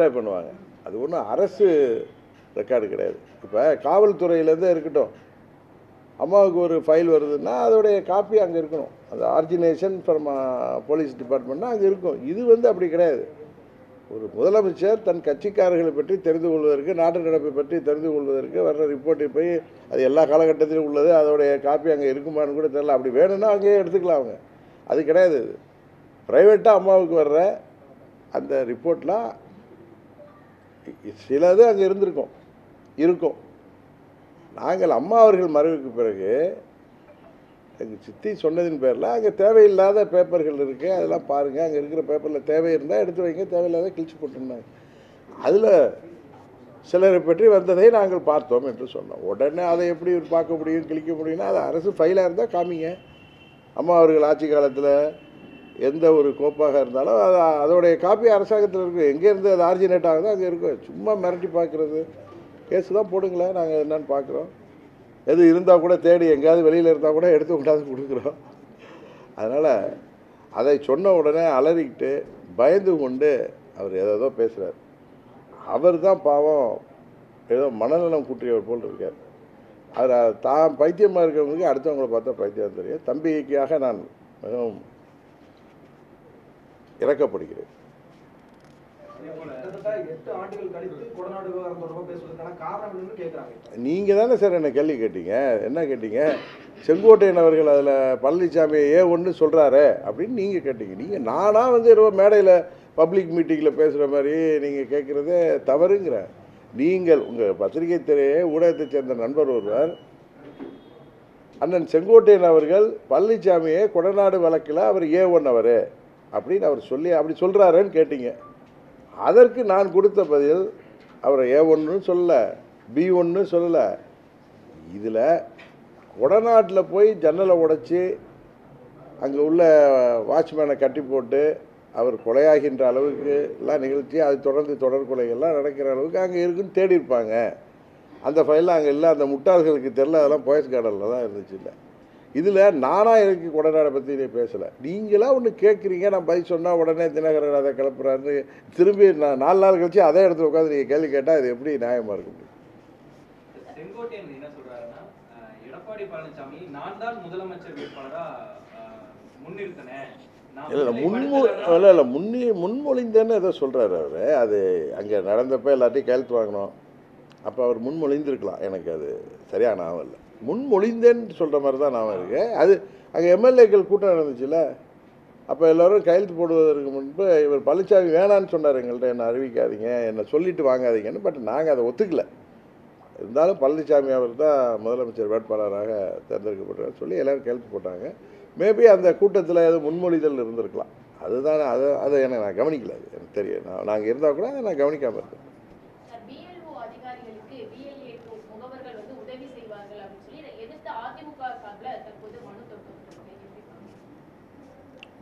Destroy பண்ணுவாங்க. அது ஒன்றும் அரசு ரெக்கார்டு கிடையாது. இப்போ காவல்துறையிலேருந்தே இருக்கட்டும், அம்மாவுக்கு ஒரு ஃபைல் வருதுன்னா அதோடைய காப்பி அங்கே இருக்கணும். அது ஆர்ஜினேஷன் ஃப்ரம் போலீஸ் டிபார்ட்மெண்ட்னா அங்கே இருக்கும். இது அப்படி கிடையாது. ஒரு முதலமைச்சர் தன் கட்சிக்காரர்களை பற்றி தெரிந்து கொள்வதற்கு, நாட்டு நடப்பை பற்றி தெரிந்து கொள்வதற்கு வர்ற ரிப்போர்ட்டை போய் அது எல்லா காலகட்டத்திலும் உள்ளது, அதோடைய காப்பி அங்கே இருக்குமான்னு கூட தெரியல. அப்படி வேணும்னா அங்கேயே எடுத்துக்கலாம் அவங்க. அது கிடையாது. அது ப்ரைவேட்டாக அம்மாவுக்கு வர்ற அந்த ரிப்போர்ட்லாம் சிலது அங்கே இருக்கும். நாங்கள் அம்மா அவர்கள் மறைவுக்கு பிறகு எங்கள் சித்தி சொன்னதின் பேரில் அங்கே தேவையில்லாத பேப்பர்கள் இருக்குது, அதெல்லாம் பாருங்கள், அங்கே இருக்கிற பேப்பரில் தேவை இருந்தால் எடுத்து வைங்க, தேவையில்லாத கிழிச்சு போட்டுருந்தாங்க. அதில் சிலரை பற்றி வந்ததை நாங்கள் பார்த்தோம் என்று சொன்னோம். உடனே அதை எப்படி பார்க்க முடியும், கிழிக்க முடியும்னா அது அரசு ஃபைலாக இருந்தால் காமிங்க. அம்மா அவர்கள் ஆட்சி காலத்தில் எந்த ஒரு கோப்பாக இருந்தாலும் அதோடைய காப்பி அரசாங்கத்தில் இருக்கும். எங்கேருந்து அது ஆர்ஜினேட் ஆகுதோ அங்கே இருக்கும். சும்மா மிரட்டி பார்க்குறது, கேஸு தான் போடுங்களேன், நாங்கள் என்னன்னு பார்க்குறோம். எது இருந்தால் கூட தேடி எங்கேயாவது வெளியில் இருந்தால் கூட எடுத்து கொண்டாந்து கொடுக்குறோம். அதனால் அதை சொன்ன உடனே அலறிக்கிட்டு பயந்து கொண்டு அவர் ஏதோ பேசுகிறார். அவர் தான் பாவம் ஏதோ மனநலம் கூட்டியவர் போல் இருக்கார். அவர் தான் பைத்தியமாக இருக்கிறவங்களுக்கு அடுத்தவங்களை பார்த்தா பைத்தியம் தெரியும். தம்பிக்காக நான் மிகவும் இறக்கப்படுகிறேன். நீங்கள் தானே சார் என்ன கேள்வி கேட்டீங்க? என்ன கேட்டீங்க? செங்கோட்டையன் அவர்கள் அதில் பழனிசாமியை ஒன்று சொல்கிறாரு அப்படின்னு நீங்கள் கேட்டீங்க. நீங்கள் நானாக ஏதோ மேடையில் பப்ளிக் மீட்டிங்கில் பேசுகிற மாதிரி நீங்கள் கேட்குறதே தவறுங்கிற. நீங்கள் உங்கள் பத்திரிகை துறையே ஊடகத்தை சேர்ந்த நண்பர் ஒருவர் அண்ணன் செங்கோட்டையன் அவர்கள் பழனிசாமியை கொடநாடு வழக்கில் அவர் A1 அவர் அப்படின்னு அவர் சொல்லி அப்படி சொல்கிறாருன்னு கேட்டீங்க. அதற்கு நான் கொடுத்த பதில் அவரை A1 சொல்லலை, B1 சொல்லலை. இதில் கொடநாட்டில் போய் ஜன்னலை உடைச்சி அங்கே உள்ள வாட்ச்மேனை கட்டி போட்டு அவர் கொலையாகின்ற அளவுக்கு எல்லாம் நிகழ்ச்சி, அது தொடர்ந்து தொடர் கொலைகள்லாம் நடக்கிற அளவுக்கு அங்கே இருக்குன்னு தேடி இருப்பாங்க. அந்த ஃபைல்லாம் அங்கே இல்லை, அந்த முட்டாள்களுக்கு தெரில, அதெல்லாம் போயஸ் கார்டனில் தான் இருந்துச்சு. இல்லை இதில் நானாக எனக்கு கொடநாடை பற்றி பேசலை. நீங்களாம் ஒன்று கேட்குறீங்க, நான் பதில் சொன்னால் உடனே தினகரன் அதை கிளப்புறாருன்னு திரும்பி நான் 4 நாள் கழிச்சு அதே இடத்துல உட்காந்து நீங்கள் கேள்வி கேட்டால் அது எப்படி நியாயமாக இருக்க முடியும்? செங்கோட்டையன் என்ன சொல்கிறாருன்னா, எடப்பாடி பழனிசாமி நான் தான் முதலமைச்சர் வேட்பாளராக முன்னிறுத்தினேன். இல்லை முன்மொழிந்தேன்னு ஏதோ சொல்கிறாரு அவர். அது அங்கே நடந்தப்போ எல்லாத்தையும் கையெழுத்து வாங்கினோம். அப்போ அவர் முன்மொழிந்திருக்கலாம், எனக்கு அது சரியாக ஞாபகம் இல்லை. முன்மொழிந்தேன்னு சொல்கிற மாதிரி தான் ஞாபகம் இருக்குது. அது அங்கே எம்எல்ஏக்கள் கூட்டம் நடந்துச்சுல்ல, அப்போ எல்லோரும் கையெழுத்து போடுவதற்கு முன்பு இவர் பழனிசாமி வேணான்னு சொன்னார், எங்கள்கிட்ட என்னை அறிவிக்காதீங்க, என்னை சொல்லிவிட்டு வாங்காதீங்கன்னு. பட் நாங்கள் அதை ஒத்துக்கலை. இருந்தாலும் பழனிசாமி அவர் தான் முதலமைச்சர் வேட்பாளராக தேர்ந்தெடுக்கப்பட்டார் சொல்லி எல்லோரும் கையெழுத்து போட்டாங்க. மேபி அந்த கூட்டத்தில் ஏதோ முன்மொழிதல் இருந்திருக்கலாம். அதுதான் அதை எனக்கு நான் கவனிக்கல. அது எனக்கு தெரியும். நாங்கள் இருந்தால் கூட அதை நான் கவனிக்காமல் இருக்கேன்.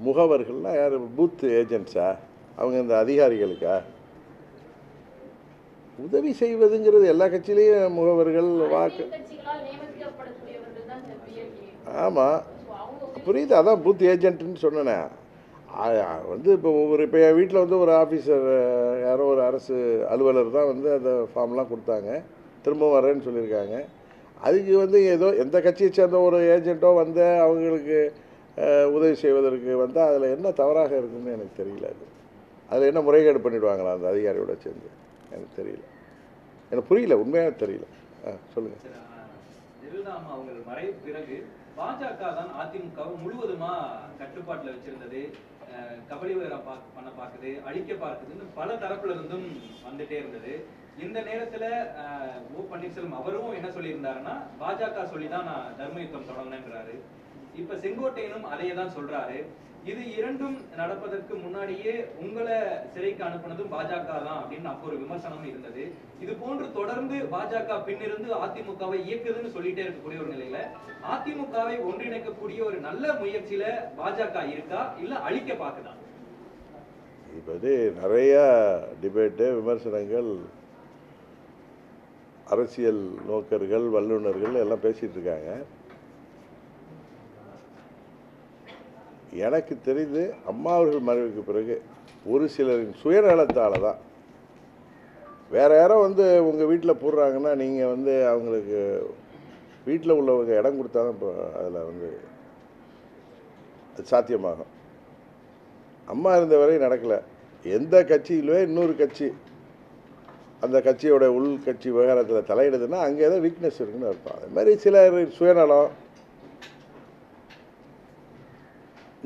முகவர்கள்னா யார்? பூத் ஏஜென்ட்ஸா? அவங்க இந்த அதிகாரிகளுக்கா? உதவி செய்வதுங்கிறது எல்லா கட்சியிலையும் முகவர்கள் வாக்கு. ஆமாம் புரியுது, அதான் பூத் ஏஜென்ட்னு சொன்னேனே. இப்போ இப்போ என் வீட்டில் ஒரு ஆஃபீஸர், யாரோ ஒரு அரசு அலுவலர் தான் அந்த ஃபார்ம்லாம் கொடுத்தாங்க. திரும்ப வரேன்னு சொல்லியிருக்காங்க. அதுக்கு ஏதோ எந்த கட்சியை சேர்ந்த ஒரு ஏஜென்ட்டோ அவங்களுக்கு உதவி செய்வதற்கு அதில் என்ன தவறாக இருக்குன்னு எனக்கு தெரியல. அதில் என்ன முறைகேடு பண்ணிவிடுவாங்களா அந்த அதிகாரியோட சேர்ந்து? எனக்கு தெரியல, எனக்கு புரியல, உண்மையாக தெரியல. சொல்லுங்கள். ஜெயலலிதா அவங்கள் மறைவு பிறகு பாஜக தான் அதிமுக முழுவதுமா கட்டுப்பாட்டில் வச்சிருந்தது. கபலீகரம் பண்ண பார்க்குது, அழிக்க பார்க்குதுன்னு பல தரப்புல இருந்தும் வந்துட்டே இருந்தது. இந்த நேரத்துல பன்னீர்செல்வம் அவரும் என்ன சொல்லியிருந்தாருன்னா, பாஜக சொல்லிதான் நான் தர்ம யுத்தம் தொடங்கினேன்றாரு. இப்ப செங்கோட்டையனும் அதையே தான் சொல்றாரு. இது இரண்டும் நடப்பதற்கு முன்னாடியே உங்களை சிறைக்கு அனுப்புனதும் பாஜக தான் அப்படின்னு அப்போ ஒரு விமர்சனம் இருந்தது. இது போன்று தொடர்ந்து பாஜக பின்னிருந்து அதிமுகவை இயக்குதுன்னு சொல்லிட்டே இருக்கக்கூடிய ஒரு நிலையில அதிமுகவை ஒன்றிணைக்கக்கூடிய ஒரு நல்ல முயற்சியில பாஜக இருக்கா, இல்ல அழிக்க பாக்குதா? இப்ப நிறைய டிபேட்டு, விமர்சனங்கள், அரசியல் நோக்கர்கள், வல்லுநர்கள் எல்லாம் பேசிட்டு இருக்காங்க. எனக்கு தெரிந்து அம்மா அவர்கள் மறைவுக்கு பிறகு ஒரு சிலரின் சுயநலத்தால் தான் வேறு யாரோ வந்து உங்கள் வீட்டில் போடுறாங்கன்னா நீங்கள் வந்து அவங்களுக்கு வீட்டில் உள்ளவங்க இடம் கொடுத்தா தான் இப்போ அதில் வந்து அது சாத்தியமாகும். அம்மா இருந்த வரை நடக்கலை. எந்த கட்சியிலுமே இன்னொரு கட்சி அந்த கட்சியோட உள் கட்சி விவகாரத்தில் தலையிடுதுன்னா அங்கே ஏதோ வீக்னஸ் இருக்குன்னு அர்த்தம். அது மாதிரி சிலர் சுயநலம்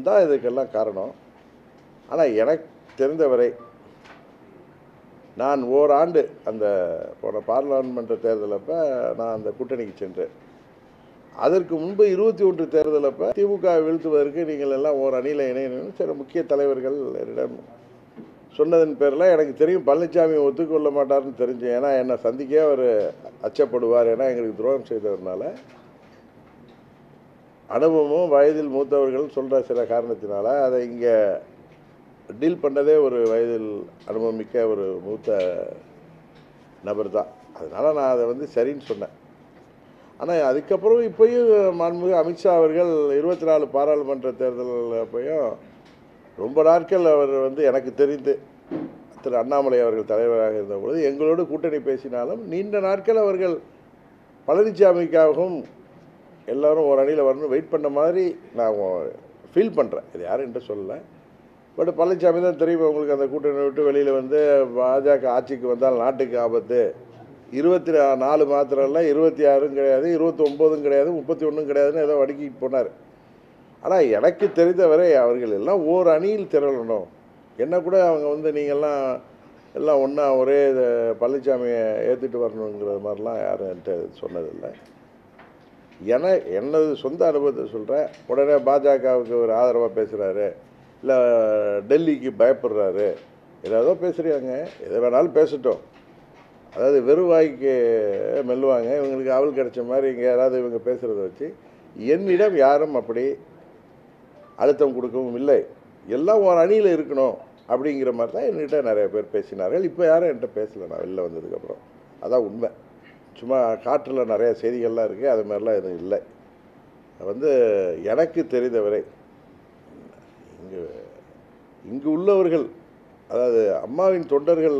தான் இதுக்கெல்லாம் காரணம். ஆனால் எனக்கு தெரிந்தவரை நான் ஓராண்டு அந்த போன பாராளுமன்ற தேர்தலப்போ நான் அந்த கூட்டணிக்கு சென்றேன். அதற்கு முன்பு 21 தேர்தலப்போ திமுக வீழ்த்துவதற்கு நீங்கள் எல்லாம் ஓர் அணியில் இணையணும்னு சில முக்கிய தலைவர்கள் என்னிடம் சொன்னதன் பேரில் எனக்கு தெரியும் பழனிசாமி ஒத்துக்கொள்ள மாட்டார்னு தெரிஞ்சு. ஏன்னா என்னை சந்திக்க அவர் அச்சப்படுவார், ஏன்னா எங்களுக்கு துரோகம் செய்தவர்னால அனுபவமும் வயதில் மூத்தவர்கள் சொல்கிற சில காரணத்தினால அதை இங்கே டீல் பண்ணதே ஒரு வயதில் அனுபவம் மிக்க ஒரு மூத்த நபர் தான். அதனால் நான் அதை வந்து சரின்னு சொன்னேன். ஆனால் அதுக்கப்புறம் இப்போயும் மாண்புமிகு அமித்ஷா அவர்கள் 24 பாராளுமன்ற தேர்தல் அப்போயும் ரொம்ப நாட்கள் அவர் வந்து எனக்கு தெரிந்து திரு அண்ணாமலை அவர்கள் தலைவராக இருந்த பொழுது எங்களோடு கூட்டணி பேசினாலும் நீண்ட நாட்கள் அவர்கள் பழனிசாமிக்காகவும் எல்லோரும் ஒரு அணியில் வரணும் வெயிட் பண்ண மாதிரி நான் ஃபீல் பண்ணுறேன். இது யாரும் என்கிட்ட சொல்லலை. பட் பழனிசாமி தான் தெரியும் உங்களுக்கு அந்த கூட்டணி விட்டு வெளியில் வந்து பாஜக ஆட்சிக்கு வந்தால் நாட்டுக்கு ஆபத்து. 24 மாத்திரம் இல்லை, 26 கிடையாது, 29 கிடையாது, 31 கிடையாதுன்னு ஏதோ வடுக்கிட்டு போனார். ஆனால் எனக்கு தெரிந்தவரை அவர்கள் எல்லாம் ஓர் அணியில் திரளணும். என்ன கூட அவங்க வந்து நீங்கள்லாம் எல்லாம் ஒன்றா ஒரே பழனிசாமியை ஏற்றுட்டு வரணுங்கிற மாதிரிலாம் யாரும் என்கிட்ட சொன்னதில்லை. எனது சொந்த அனுபவத்தை சொல்கிறேன். உடனே பாஜகவுக்கு ஒரு ஆதரவாக பேசுகிறாரு, இல்லை டெல்லிக்கு பயப்படுறாரு, ஏதோ பேசுகிறாங்க. எதை வேணாலும் பேசட்டும். அதாவது வெறுவாய்க்கு மெல்லுவாங்க. இவங்களுக்கு அவள் கிடைச்ச மாதிரி இங்கே யாராவது இவங்க பேசுகிறத வச்சு என்னிடம் யாரும் அப்படி அழுத்தம் கொடுக்கவும் இல்லை. எல்லாம் ஒரு அணியில் இருக்கணும் அப்படிங்கிற மாதிரி தான் என்கிட்ட நிறைய பேர் பேசினார்கள். இப்போ யாரும் என்கிட்ட பேசலை நான் வெளில வந்ததுக்கப்புறம். அதான் உண்மை. சும்மா காற்றில் நிறைய செய்திகள்லாம் இருக்குது, அது மாதிரிலாம் எதுவும் இல்லை. வந்து எனக்கு தெரிந்தவரை இங்கு உள்ளவர்கள், அதாவது அம்மாவின் தொண்டர்கள்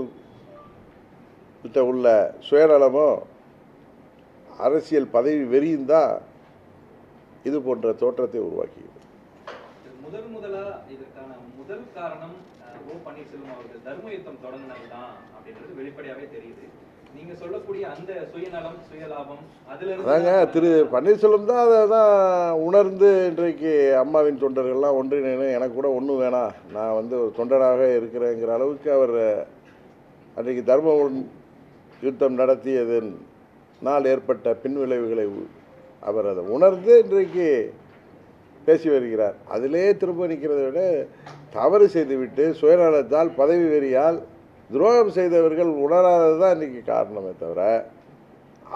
கிட்ட உள்ள சுயநலமோ அரசியல் பதவி வெறியும் தான் இது போன்ற தோற்றத்தை உருவாக்கியது. முதலா இதற்கான முதல் காரணம் ஓ பன்னீர்செல்வம் அவர்கள் தர்ம யுத்தம் தொடங்கினது தான் அப்படின்றது வெளிப்படையாவே தெரியுது. நீங்க சொல்லக்கூடிய அந்த சுயநலம் சுயலாபம் அதுல அதாங்க திரு பன்னீர்செல்வம் தான் அதை தான் உணர்ந்து இன்றைக்கு அம்மாவின் தொண்டர்கள்லாம் ஒன்றிணைன்னு எனக்கு கூட ஒன்றும் வேணாம், நான் வந்து ஒரு தொண்டராக இருக்கிறேங்கிற அளவுக்கு அவர் அன்றைக்கு தர்ம யுத்தம் நடத்தியதனால் ஏற்பட்ட பின்விளைவுகளை அவர் அதை உணர்ந்து இன்றைக்கு பேசி வருகிறார். அதிலே திரும்ப நிற்கிறத விட தவறு செய்துவிட்டு சுயநலத்தால் பதவி வெறியால் துரோகம் செய்தவர்கள் உணராதது தான் இன்றைக்கி காரணமே தவிர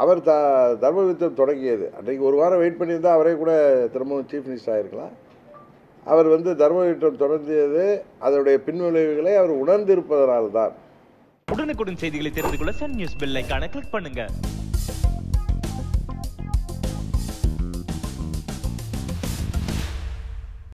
அவர் தர்ம யுத்தம் தொடங்கியது அன்றைக்கு ஒரு வாரம் வெயிட் பண்ணியிருந்தால் அவரே கூட திரும்பவும் சீஃப் மினிஸ்டர் ஆகிருக்கலாம். அவர் வந்து தர்ம யுத்தம் தொடங்கியது அதனுடைய பின்விளைவுகளை அவர் உணர்ந்திருப்பதனால்தான். உடனுக்குடன் செய்திகளை தெரிந்து கொள்ள சன் நியூஸ் பெல் ஐகானை கிளிக் பண்ணுங்க.